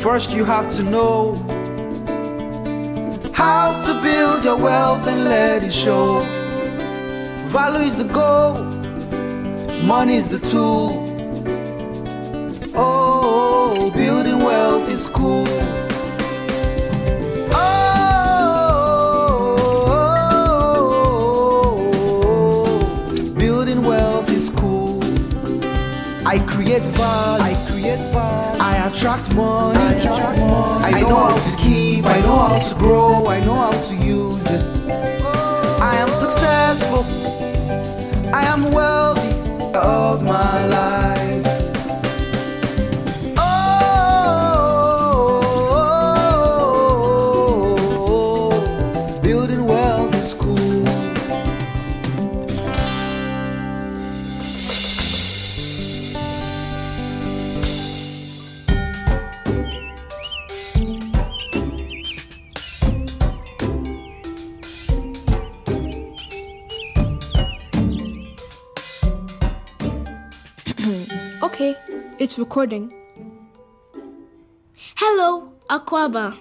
First you have to know how to build your wealth and let it show. Value is the goal, money is the tool. Oh, building wealth is cool. Oh, building wealth is cool. I create value. I attract money. I know how to keep. I know how to grow. I know how to use it. I am successful. I am wealthy of my life. Oh, building wealth is cool. Okay, it's recording. Hello, Akwaba.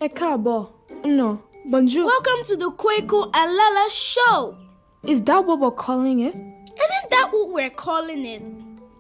Ekabo. No, bonjour. Welcome to the Kweku and Lala show. Is that what we're calling it? Isn't that what we're calling it?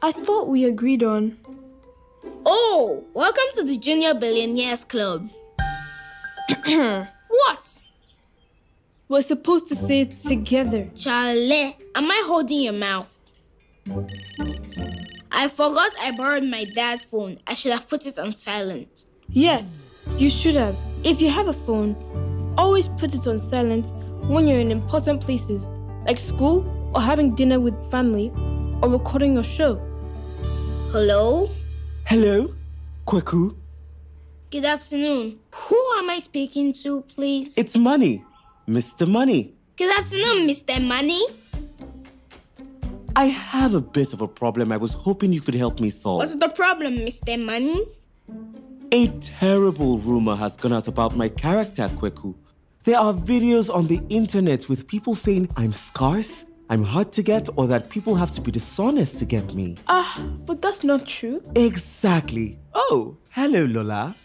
I thought we agreed on. Oh, welcome to the Junior Billionaires Club. What? We're supposed to say it together. Charlie, am I holding your mouth? I forgot I borrowed my dad's phone. I should have put it on silent. Yes, you should have. If you have a phone, always put it on silent when you're in important places, like school or having dinner with family or recording your show. Hello? Hello, Kweku. Good afternoon. Who am I speaking to, please? It's Money, Mr. Money. Good afternoon, Mr. Money. I have a bit of a problem I was hoping you could help me solve. What's the problem, Mr. Money? A terrible rumor has gone out about my character, Kweku. There are videos on the internet with people saying I'm scarce, I'm hard to get, or that people have to be dishonest to get me. But that's not true. Exactly. Oh, hello, Lola.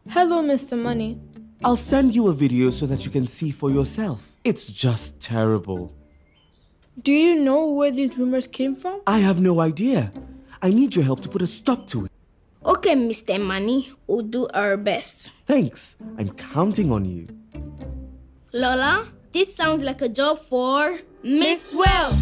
Hello, Mr. Money. I'll send you a video so that you can see for yourself. It's just terrible. Do you know where these rumors came from? I have no idea. I need your help to put a stop to it. Okay, Mr. Money, we'll do our best. Thanks. I'm counting on you. Lola, this sounds like a job for Miss Well.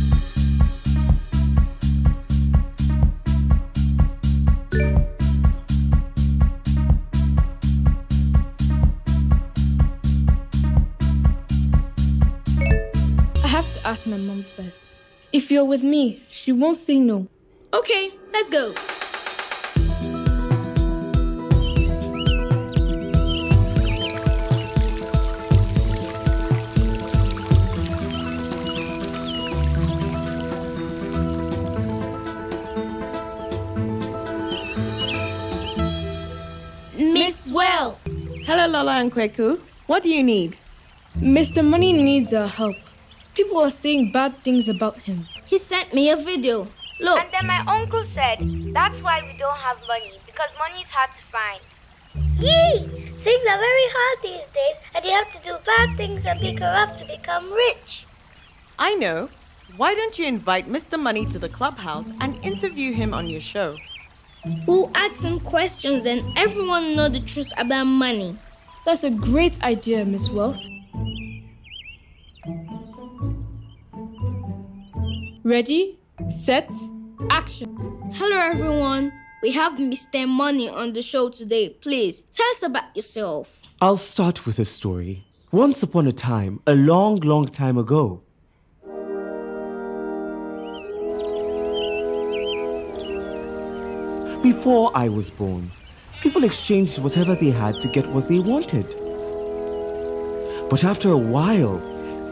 I have to ask my mom first. If you're with me, she won't say no. Okay, let's go. Miss Well. Hello, Lola and Kweku. What do you need? Mr. Money needs our help. People are saying bad things about him. He sent me a video. Look. And then my uncle said that's why we don't have money, because money is hard to find. Yee! Things are very hard these days, and you have to do bad things and be corrupt to become rich. I know. Why don't you invite Mr. Money to the clubhouse and interview him on your show? We'll ask him questions, then everyone know the truth about money. That's a great idea, Miss Wealth. Ready, set, action. Hello, everyone. We have Mr. Money on the show today. Please, tell us about yourself. I'll start with a story. Once upon a time, a long, long time ago, before I was born, people exchanged whatever they had to get what they wanted. But after a while,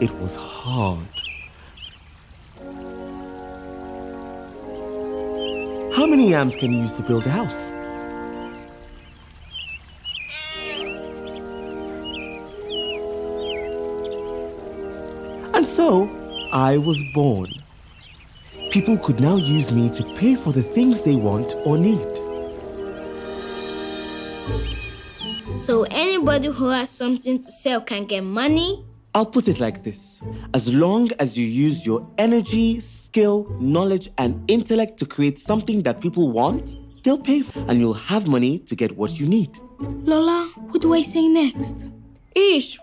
it was hard. How many yams can you use to build a house? And so, I was born. People could now use me to pay for the things they want or need. So anybody who has something to sell can get money? I'll put it like this. As long as you use your energy, skill, knowledge, and intellect to create something that people want, they'll pay for it, and you'll have money to get what you need. Lola, what do I say next? Ish,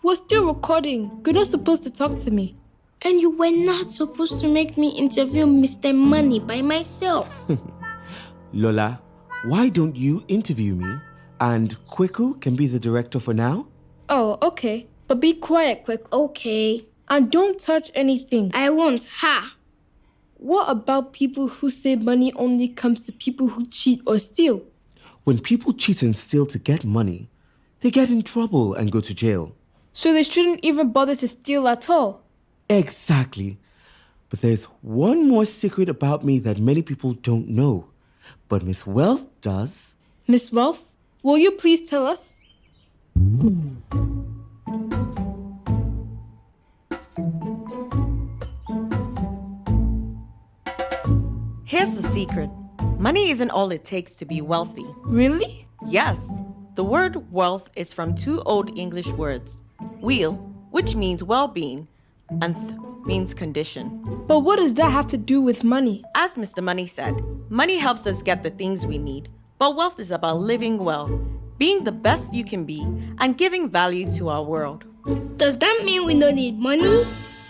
we're still recording. You're not supposed to talk to me. And you were not supposed to make me interview Mr. Money by myself. Lola, why don't you interview me? And Kweku can be the director for now? Oh, okay. But be quiet, quick. Okay. And don't touch anything. I won't. Ha! What about people who say money only comes to people who cheat or steal? When people cheat and steal to get money, they get in trouble and go to jail. So they shouldn't even bother to steal at all. Exactly. But there's one more secret about me that many people don't know. But Miss Wealth does. Miss Wealth, will you please tell us? Here's the secret. Money isn't all it takes to be wealthy. Really? Yes, the word wealth is from two old English words. Weal, which means well-being, and means condition. But what does that have to do with money? As Mr. Money said, money helps us get the things we need, but wealth is about living well, being the best you can be, and giving value to our world. Does that mean we don't need money?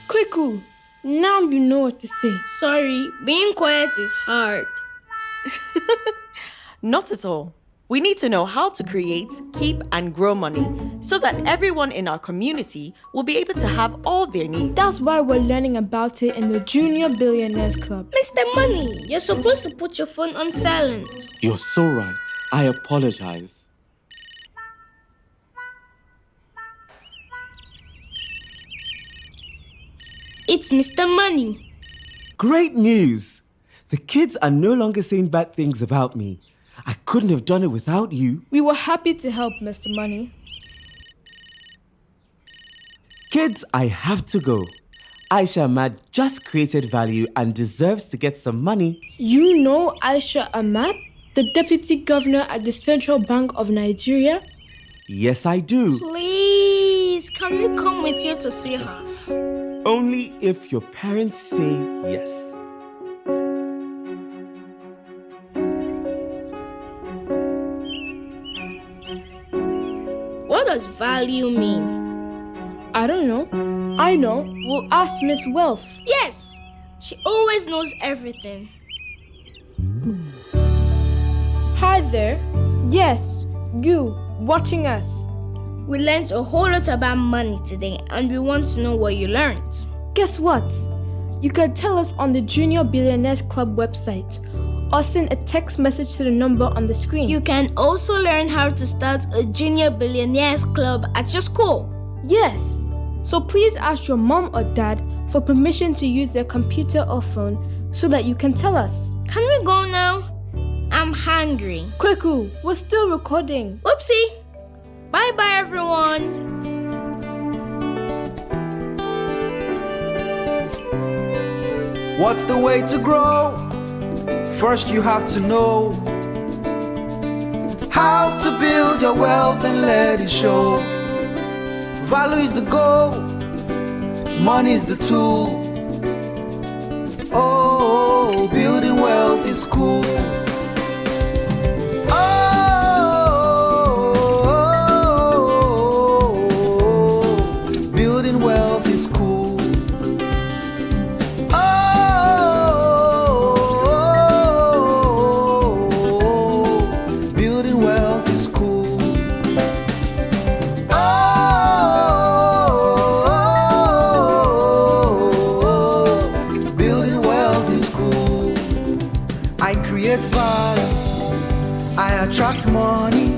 Kweku, now you know what to say. Sorry, being quiet is hard. Not at all. We need to know how to create, keep, and grow money so that everyone in our community will be able to have all their needs. That's why we're learning about it in the Junior Billionaires Club. Mr. Money, you're supposed to put your phone on silent. You're so right. I apologize. It's Mr. Money. Great news! The kids are no longer saying bad things about me. I couldn't have done it without you. We were happy to help, Mr. Money. Kids, I have to go. Aisha Ahmad just created value and deserves to get some money. You know Aisha Ahmad, the Deputy Governor at the Central Bank of Nigeria? Yes, I do. Please, can we come with you to see her? Only if your parents say yes. What does value mean? I don't know. I know. We'll ask Miss Wealth. Yes, she always knows everything. Hi there. Yes, you, watching us. We learned a whole lot about money today and we want to know what you learned. Guess what? You can tell us on the Junior Billionaires Club website or send a text message to the number on the screen. You can also learn how to start a Junior Billionaires Club at your school. Yes. So please ask your mom or dad for permission to use their computer or phone so that you can tell us. Can we go now? I'm hungry. Kweku, we're still recording. Oopsie. Bye-bye, everyone. What's the way to grow? First you have to know how to build your wealth and let it show. Value is the goal, money is the tool. Oh, building wealth is cool. Oh, building wealth is cool. Building wealth is cool. Building wealth is cool. I create value. I attract money.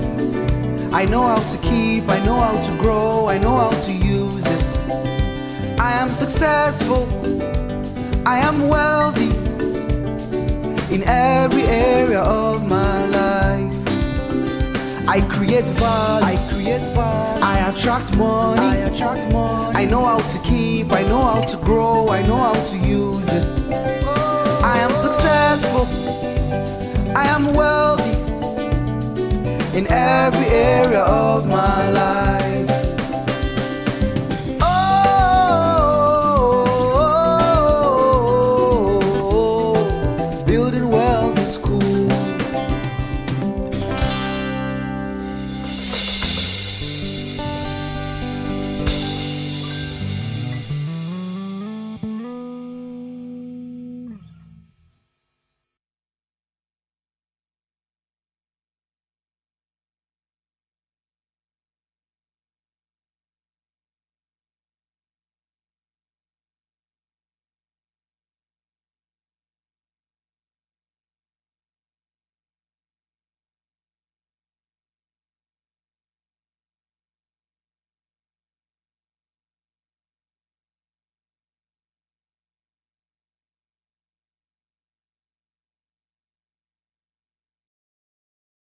I know how to keep. I know how to grow. I know how to use it. I am successful. I am wealthy in every area of my life. I create value. I attract money. I know how to keep. I know how to grow. I know how to use it. I am successful. I am wealthy in every area of my life.